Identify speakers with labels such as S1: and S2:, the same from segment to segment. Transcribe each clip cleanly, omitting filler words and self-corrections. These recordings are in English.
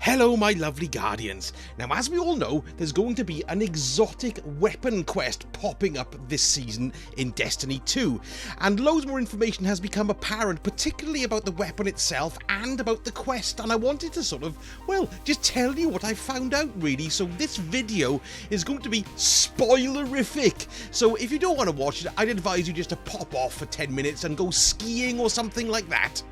S1: Hello my lovely Guardians. Now as we all know, there's going to be an exotic weapon quest popping up this season in Destiny 2, and loads more information has become apparent, particularly about the weapon itself and about the quest, and I wanted to sort of, well, just tell you what I found out really. So this video is going to be spoilerific, so if you don't want to watch it, I'd advise you just to pop off for 10 minutes and go skiing or something like that.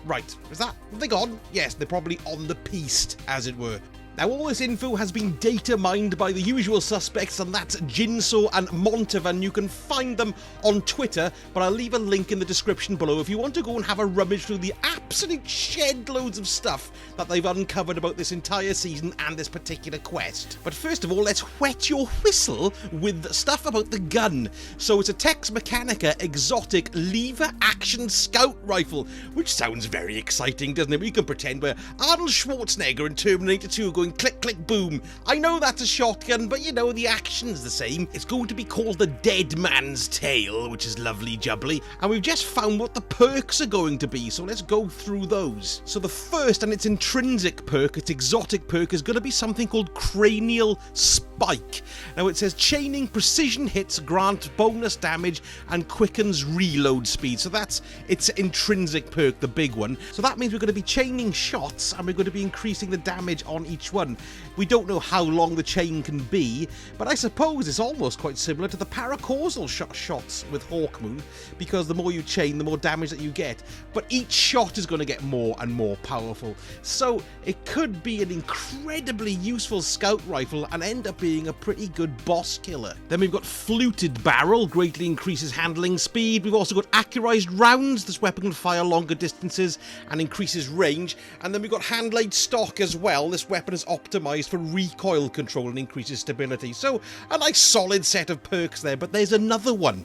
S1: Right, have they gone? Yes, they're probably on the piste, as it were. Now all this info has been data mined by the usual suspects, and that's Jinso and Montavan. You can find them on Twitter, but I'll leave a link in the description below if you want to go and have a rummage through the absolute shed loads of stuff that they've uncovered about this entire season and this particular quest. But first of all, let's whet your whistle with stuff about the gun. So it's a Mechanica exotic lever action scout rifle, which sounds very exciting, doesn't it? We can pretend we're Arnold Schwarzenegger in Terminator 2 going click click boom. I know that's a shotgun, but you know, the action's the same. It's going to be called the Dead Man's Tale, which is lovely jubbly, and we've just found what the perks are going to be, so let's go through those. So the first, and its intrinsic perk, its exotic perk, is going to be something called Cranial Spike. Now it says chaining precision hits grant bonus damage and quickens reload speed, so that's its intrinsic perk, the big one. So that means we're going to be chaining shots and we're going to be increasing the damage on each one. We don't know how long the chain can be, but I suppose it's almost quite similar to the paracausal shots with Hawkmoon, because the more you chain, the more damage that you get, but each shot is going to get more and more powerful. So it could be an incredibly useful scout rifle and end up being a pretty good boss killer. Then we've got Fluted Barrel, greatly increases handling speed. We've also got Accurized Rounds. This weapon can fire longer distances and increases range. And then we've got Hand-Laid Stock as well. This weapon is optimized for recoil control and increases stability. So a nice solid set of perks there, but there's another one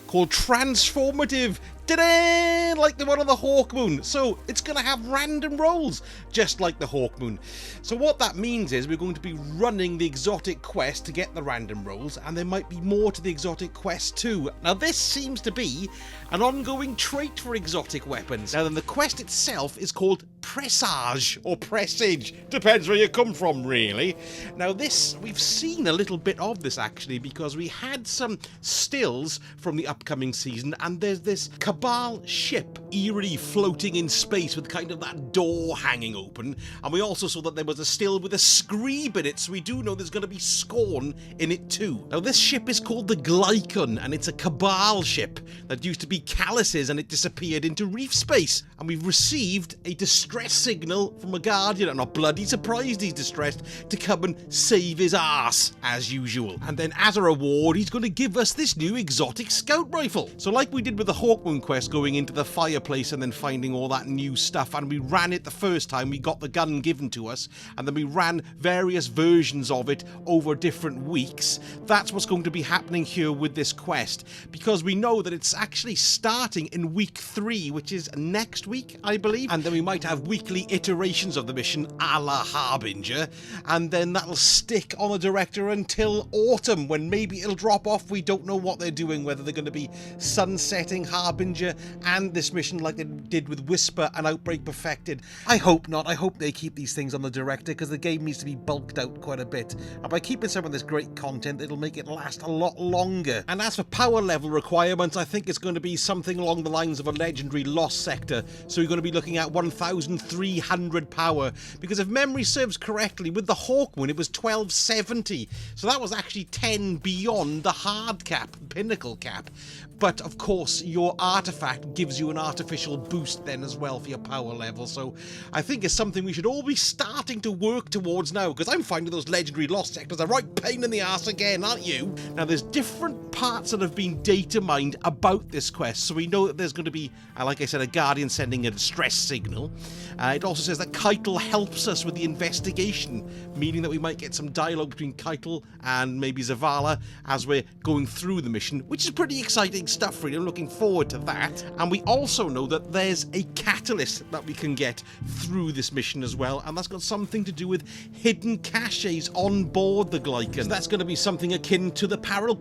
S1: called Transformative. Ta-da! Like the one on the Hawkmoon. So it's going to have random rolls, just like the Hawkmoon. So what that means is we're going to be running the exotic quest to get the random rolls, and there might be more to the exotic quest too. Now this seems to be an ongoing trait for exotic weapons. Now then, the quest itself is called Presage, or Presage. Depends where you come from, really. Now this, we've seen a little bit of this actually, because we had some stills from the upcoming season, and there's this Cabal ship eerily floating in space with kind of that door hanging open, and we also saw that there was a still with a screeb in it, so we do know there's going to be Scorn in it too. Now this ship is called the Glycon, and it's a Cabal ship that used to be Callus's, and it disappeared into reef space, and we've received a distress signal from a Guardian. I'm not bloody surprised he's distressed, to come and save his ass as usual. And then as a reward, he's going to give us this new exotic scout rifle. So like we did with the Hawkmoon quest, going into the fireplace and then finding all that new stuff, and we ran it the first time, we got the gun given to us, and then we ran various versions of it over different weeks. That's what's going to be happening here with this quest, because we know that it's actually starting in week 3, which is next week, I believe, and then we might have weekly iterations of the mission a la Harbinger, and then that'll stick on the director until autumn, when maybe it'll drop off. We don't know what they're doing, whether they're going to be sunsetting Harbinger and this mission like they did with Whisper and Outbreak Perfected. I hope not. I hope they keep these things on the director, because the game needs to be bulked out quite a bit, and by keeping some of this great content, it'll make it last a lot longer. And as for power level requirements, I think it's going to be something along the lines of a legendary Lost Sector, so you're going to be looking at 1300 power, because if memory serves correctly, with the Hawkmoon it was 1270, so that was actually 10 beyond the hard cap, pinnacle cap. But of course your artifact gives you an artificial boost then as well for your power level, so I think it's something we should all be starting to work towards now, because I'm finding those legendary Lost Sectors a right pain in the ass again, aren't you? Now there's different parts that have been data mined about this quest, so we know that there's going to be, like I said, a Guardian sending a distress signal. It also says that Keitel helps us with the investigation, meaning that we might get some dialogue between Keitel and maybe Zavala as we're going through the mission, which is pretty exciting stuff really. I'm looking forward to that. that. And we also know that there's a catalyst that we can get through this mission as well, and that's got something to do with hidden caches on board the Glycan. So that's going to be something akin to the parallel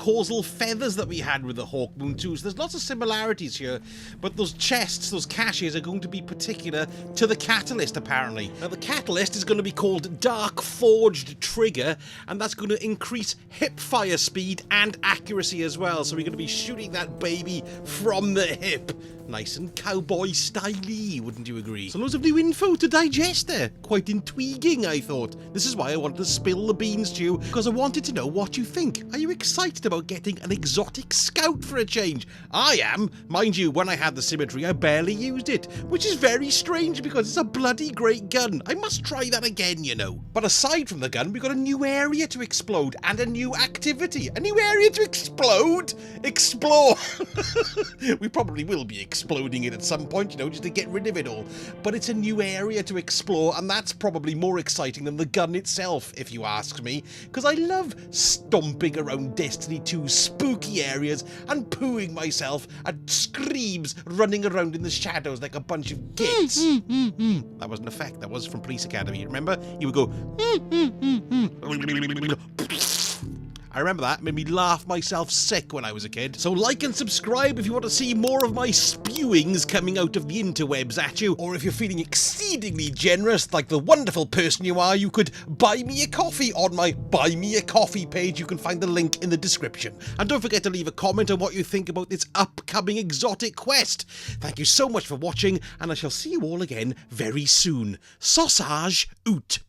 S1: feathers that we had with the Hawkmoon too. So there's lots of similarities here, but those chests, those caches, are going to be particular to the catalyst apparently. Now the catalyst is going to be called Dark Forged Trigger, and that's going to increase hip fire speed and accuracy as well. So we're going to be shooting that baby from the hip. Nice and cowboy styly, wouldn't you agree? So loads of new info to digest there. Quite intriguing, I thought. This is why I wanted to spill the beans to you, because I wanted to know what you think. Are you excited about getting an exotic scout for a change? I am. Mind you, when I had the symmetry, I barely used it, which is very strange because it's a bloody great gun. I must try that again, you know. But aside from the gun, we've got a new area to explode and a new activity. A new area to explode? Explore. We probably will be exploding it at some point, you know, just to get rid of it all. But it's a new area to explore, and that's probably more exciting than the gun itself, if you ask me, because I love stomping around Destiny 2's spooky areas and pooing myself at screams running around in the shadows like a bunch of gits. That was an effect. That was from Police Academy. Remember? You would go I remember that. It made me laugh myself sick when I was a kid. So like and subscribe if you want to see more of my spewings coming out of the interwebs at you. Or if you're feeling exceedingly generous, like the wonderful person you are, you could buy me a coffee on my Buy Me a Coffee page. You can find the link in the description. And don't forget to leave a comment on what you think about this upcoming exotic quest. Thank you so much for watching, and I shall see you all again very soon. Sausage out.